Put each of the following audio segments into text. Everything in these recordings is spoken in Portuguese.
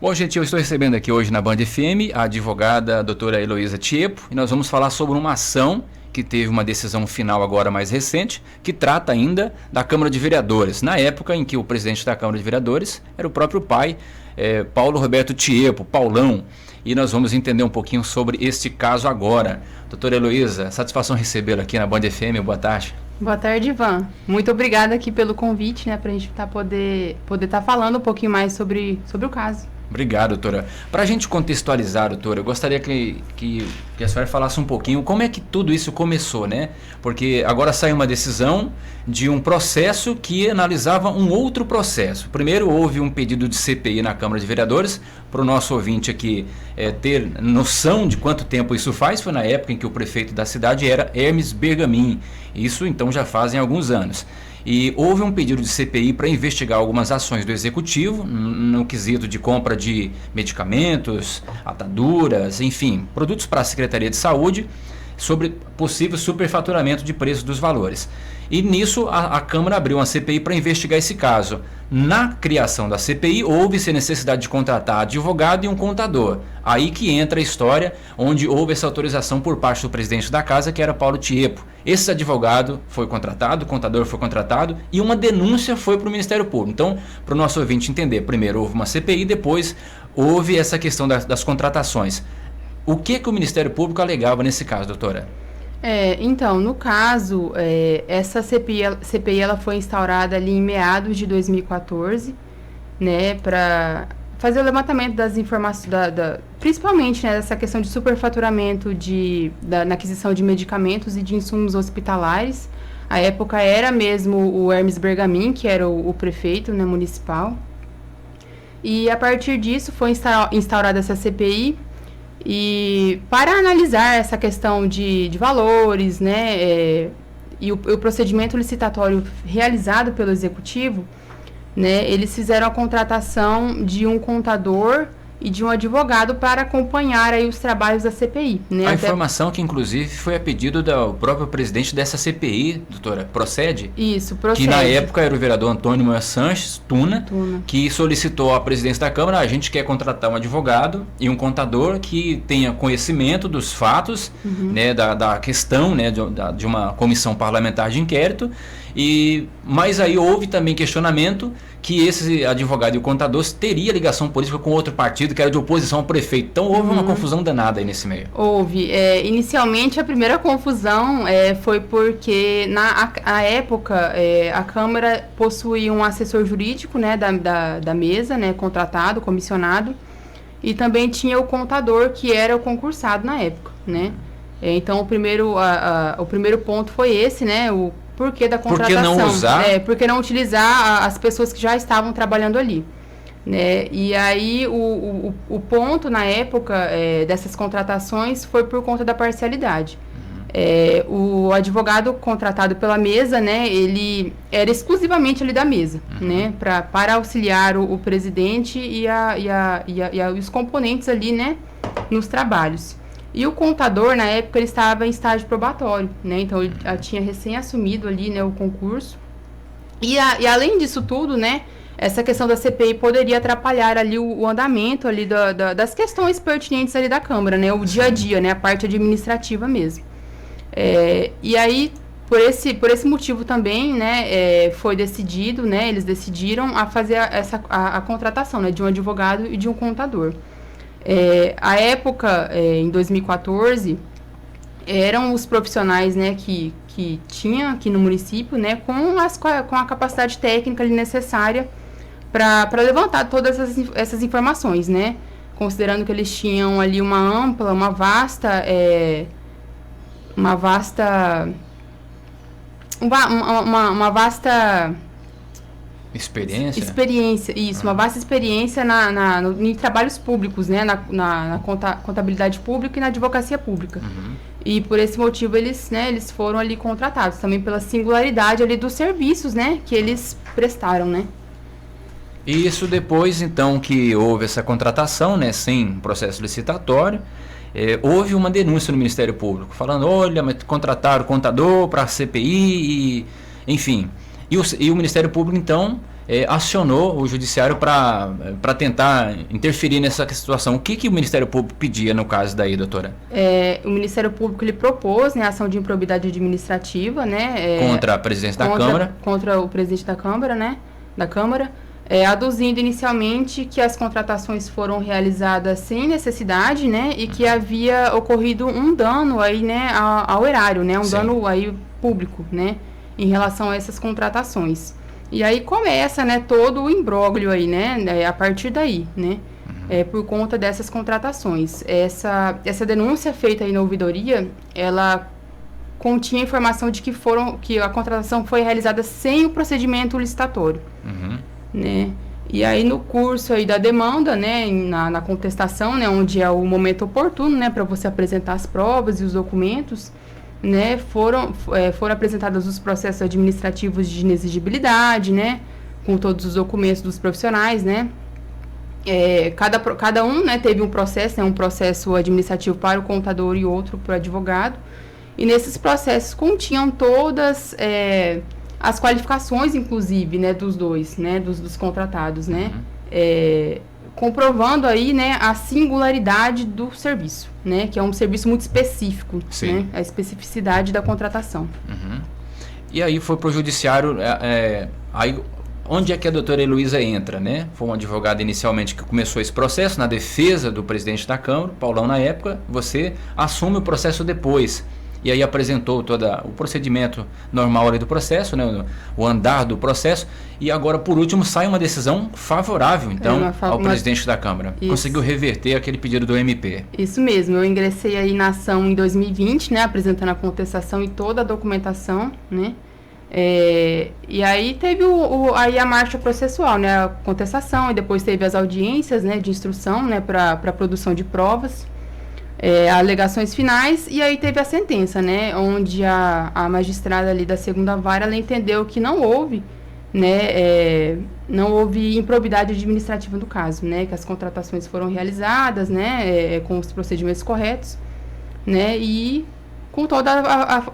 Bom, gente, eu estou recebendo aqui hoje na Band FM a advogada doutora Heloísa Tiepo e nós vamos falar sobre uma ação que teve uma decisão final agora mais recente, que trata ainda da Câmara de Vereadores, na época em que o presidente da Câmara de Vereadores era o próprio pai, Paulo Roberto Tiepo, Paulão, e nós vamos entender um pouquinho sobre este caso agora. Doutora Heloísa, satisfação recebê-la aqui na Band FM, boa tarde. Boa tarde, Ivan. Muito obrigada aqui pelo convite, para a gente poder estar falando um pouquinho mais sobre o caso. Obrigado, doutora. Para a gente contextualizar, doutora, eu gostaria que a senhora falasse um pouquinho como é que tudo isso começou, né? Porque agora saiu uma decisão de um processo que analisava um outro processo. Primeiro houve um pedido de CPI na Câmara de Vereadores, para o nosso ouvinte aqui ter noção de quanto tempo isso faz, foi na época em que o prefeito da cidade era Hermes Bergamin. Isso então já fazem alguns anos. E houve um pedido de CPI para investigar algumas ações do Executivo no quesito de compra de medicamentos, ataduras, enfim, produtos para a Secretaria de Saúde, sobre possível superfaturamento de preços dos valores. E nisso a Câmara abriu uma CPI para investigar esse caso. Na criação da CPI houve-se a necessidade de contratar advogado e um contador. Aí que entra a história onde houve essa autorização por parte do presidente da casa, que era Paulo Tiepo. Esse advogado foi contratado, o contador foi contratado e uma denúncia foi para o Ministério Público. Então, para o nosso ouvinte entender, primeiro houve uma CPI, depois houve essa questão das contratações. O que o Ministério Público alegava nesse caso, doutora? Então, no caso, essa CPI ela foi instaurada ali em meados de 2014, né, para fazer o levantamento das informações, principalmente, né, dessa questão de superfaturamento na aquisição de medicamentos e de insumos hospitalares. À época era mesmo o Hermes Bergamin, que era o prefeito, né, municipal. E a partir disso foi instaurada essa CPI. E para analisar essa questão de valores, né, e o procedimento licitatório realizado pelo Executivo, né, eles fizeram a contratação de um contador e de um advogado para acompanhar aí os trabalhos da CPI. Né? A informação que, inclusive, foi a pedido do próprio presidente dessa CPI, doutora, procede? Isso, procede. Que na época era o vereador Antônio Moura Sanches, Tuna, que solicitou à presidência da Câmara: a gente quer contratar um advogado e um contador que tenha conhecimento dos fatos, né, da questão, né, de uma comissão parlamentar de inquérito. Mas aí houve também questionamento que esse advogado e o contador teria ligação política com outro partido que era de oposição ao prefeito. Então houve uma confusão danada aí nesse meio. Houve. Inicialmente a primeira confusão foi porque na época a Câmara possuía um assessor jurídico, né, da mesa, né, contratado, comissionado, e também tinha o contador, que era o concursado na época, né? Então o primeiro ponto foi esse, né, o porquê da contratação. Por que não usar? Por que não utilizar as pessoas que já estavam trabalhando ali, né? E aí o ponto na época dessas contratações foi por conta da parcialidade. O advogado contratado pela mesa, né, ele era exclusivamente ali da mesa, né, para auxiliar o presidente e os componentes ali, né, nos trabalhos. E o contador, na época, ele estava em estágio probatório, né? Então, ele tinha recém-assumido ali, né, o concurso. E além disso tudo, né, essa questão da CPI poderia atrapalhar ali o andamento ali das questões pertinentes ali da Câmara, né? O dia a dia, né? A parte administrativa mesmo. E aí, por esse motivo também, né, foi decidido, né? Eles decidiram a fazer a contratação, né, de um advogado e de um contador. A época, em 2014, eram os profissionais, né, que tinha aqui no município, né, com a capacidade técnica ali necessária para levantar todas essas informações, né, considerando que eles tinham ali uma vasta experiência, isso, uma vasta experiência em trabalhos públicos, né, na contabilidade pública e na advocacia pública. E por esse motivo eles foram ali contratados, também pela singularidade ali dos serviços, né, que eles prestaram, né. E isso depois, então, que houve essa contratação, né, sem processo licitatório, houve uma denúncia no Ministério Público, falando: olha, mas contrataram o contador para a CPI, enfim. E o Ministério Público, então, acionou o judiciário para tentar interferir nessa situação. O que o Ministério Público pedia no caso daí, doutora? O Ministério Público ele propôs, né, ação de improbidade administrativa, né, contra a presidência da Câmara. Contra o presidente da Câmara, né, da Câmara, aduzindo inicialmente que as contratações foram realizadas sem necessidade, né, e que havia ocorrido um dano aí, né, ao erário, né, dano aí público, né, em relação a essas contratações. E aí começa, né, todo o imbróglio aí, né, a partir daí, né, por conta dessas contratações. Essa denúncia feita aí na ouvidoria, ela continha informação de que a contratação foi realizada sem o procedimento licitatório, né. E aí no curso aí da demanda, né, na contestação, né, onde é o momento oportuno, né, para você apresentar as provas e os documentos, né, foram apresentados os processos administrativos de inexigibilidade, né, com todos os documentos dos profissionais, né, cada um, né, teve um processo, né, um processo administrativo para o contador e outro para o advogado, e nesses processos continham todas as qualificações, inclusive, né, dos dois, né, dos contratados, né, comprovando aí, né, a singularidade do serviço, né, que é um serviço muito específico, né, a especificidade da contratação. E aí foi para o judiciário, aí onde é que a doutora Heloísa entra, né? Foi um advogado inicialmente que começou esse processo na defesa do presidente da Câmara, Paulão na época, você assume o processo depois. E aí apresentou todo o procedimento normal ali do processo, né, o andar do processo, e agora, por último, sai uma decisão favorável, então, ao presidente da Câmara. Isso. Conseguiu reverter aquele pedido do MP. Isso mesmo, eu ingressei aí na ação em 2020, né, apresentando a contestação e toda a documentação, né, e aí teve aí a marcha processual, né, a contestação, e depois teve as audiências, né, de instrução, né, para produção de provas, alegações finais, e aí teve a sentença, né, onde a magistrada ali da segunda vara, ela entendeu que não houve, né, não houve improbidade administrativa no caso, né, que as contratações foram realizadas, né, com os procedimentos corretos, né, e com toda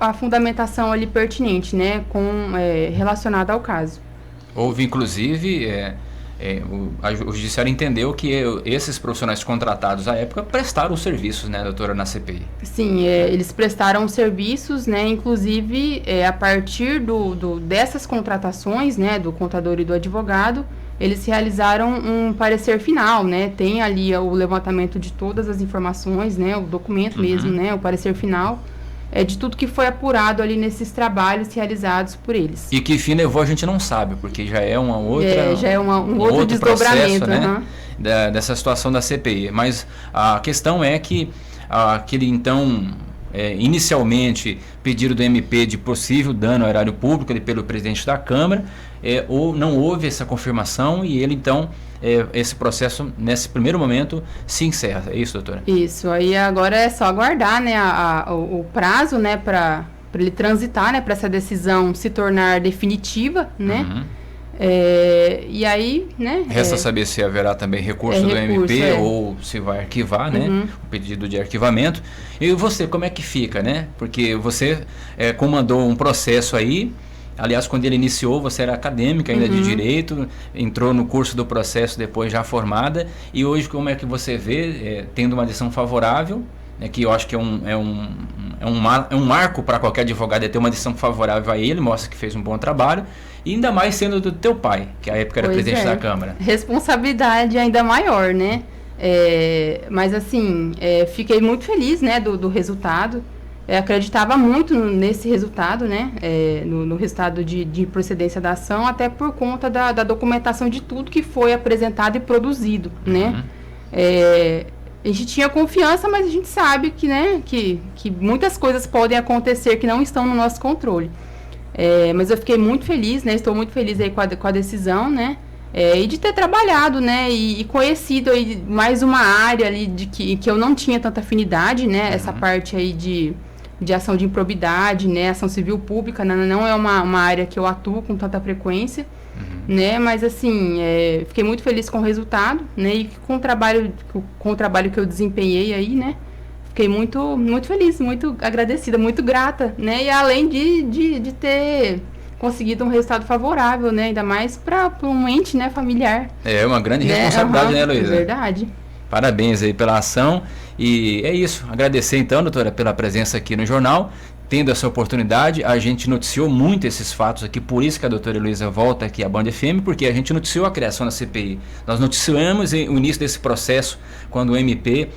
a fundamentação ali pertinente, né, relacionada ao caso. Houve, inclusive, o judiciário entendeu que esses profissionais contratados à época prestaram os serviços, né, doutora, na CPI? Sim, eles prestaram serviços, né, inclusive a partir dessas contratações, né, do contador e do advogado, eles realizaram um parecer final, né, tem ali o levantamento de todas as informações, né, o documento mesmo, né, o parecer final, de tudo que foi apurado ali nesses trabalhos realizados por eles. E que fim levou a gente não sabe, porque já é uma outra... já é um outro desdobramento, processo, né, dessa situação da CPI. Mas a questão é que aquele, então, inicialmente pedido do MP de possível dano ao erário público pelo presidente da Câmara, ou não houve essa confirmação e ele, então... esse processo, nesse primeiro momento, se encerra. É isso, doutora? Isso. Aí agora é só aguardar, né, o prazo, né, para ele transitar, né, para essa decisão se tornar definitiva, né? E aí, né... Resta saber se haverá também recurso do MP ou se vai arquivar, né, o pedido de arquivamento. E você, como é que fica, né? Porque você comandou um processo aí. Aliás, quando ele iniciou, você era acadêmica ainda de Direito, entrou no curso do processo depois já formada, e hoje como é que você vê, tendo uma decisão favorável, né, que eu acho que é um marco para qualquer advogado ter uma decisão favorável a ele, mostra que fez um bom trabalho, e ainda mais sendo do teu pai, que à época era presidente da Câmara. Responsabilidade ainda maior, né? Mas assim, fiquei muito feliz, né, do resultado. Acreditava muito nesse resultado, né, no resultado de procedência da ação, até por conta da documentação de tudo que foi apresentado e produzido, né. A gente tinha confiança, mas a gente sabe que, né, que muitas coisas podem acontecer que não estão no nosso controle. Mas eu fiquei muito feliz, né, estou muito feliz aí com a decisão, né, e de ter trabalhado, né, e conhecido aí mais uma área ali que eu não tinha tanta afinidade, né, essa parte aí de ação de improbidade, né, ação civil pública, né, não é uma área que eu atuo com tanta frequência, né, mas assim, fiquei muito feliz com o resultado, né, e com o trabalho que eu desempenhei aí, né, fiquei muito, muito feliz, muito agradecida, muito grata, né, e além de ter conseguido um resultado favorável, né? Ainda mais para um ente, né, familiar. É uma grande responsabilidade, né, Heloísa? É verdade. Parabéns aí pela ação. E é isso. Agradecer então, doutora, pela presença aqui no jornal. Tendo essa oportunidade, a gente noticiou muito esses fatos aqui, por isso que a doutora Heloísa volta aqui à Band FM, porque a gente noticiou a criação da CPI. Nós noticiamos o início desse processo, quando o MP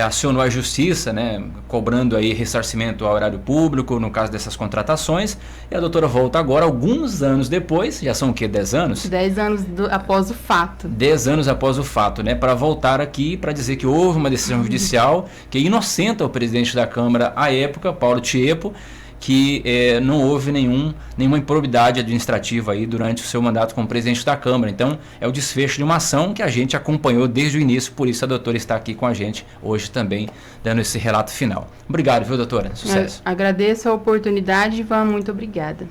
acionou a justiça, né, cobrando aí ressarcimento ao horário público, no caso dessas contratações, e a doutora volta agora, alguns anos depois, já são o quê, 10 anos? 10 anos após o fato. 10 anos após o fato, né, para voltar aqui para dizer que houve uma decisão judicial que inocenta o presidente da Câmara à época, Paulo Tiepo, que não houve nenhuma improbidade administrativa aí durante o seu mandato como presidente da Câmara. Então, é o desfecho de uma ação que a gente acompanhou desde o início, por isso a doutora está aqui com a gente hoje também, dando esse relato final. Obrigado, viu, doutora? Sucesso. Agradeço a oportunidade, Ivan, muito obrigada.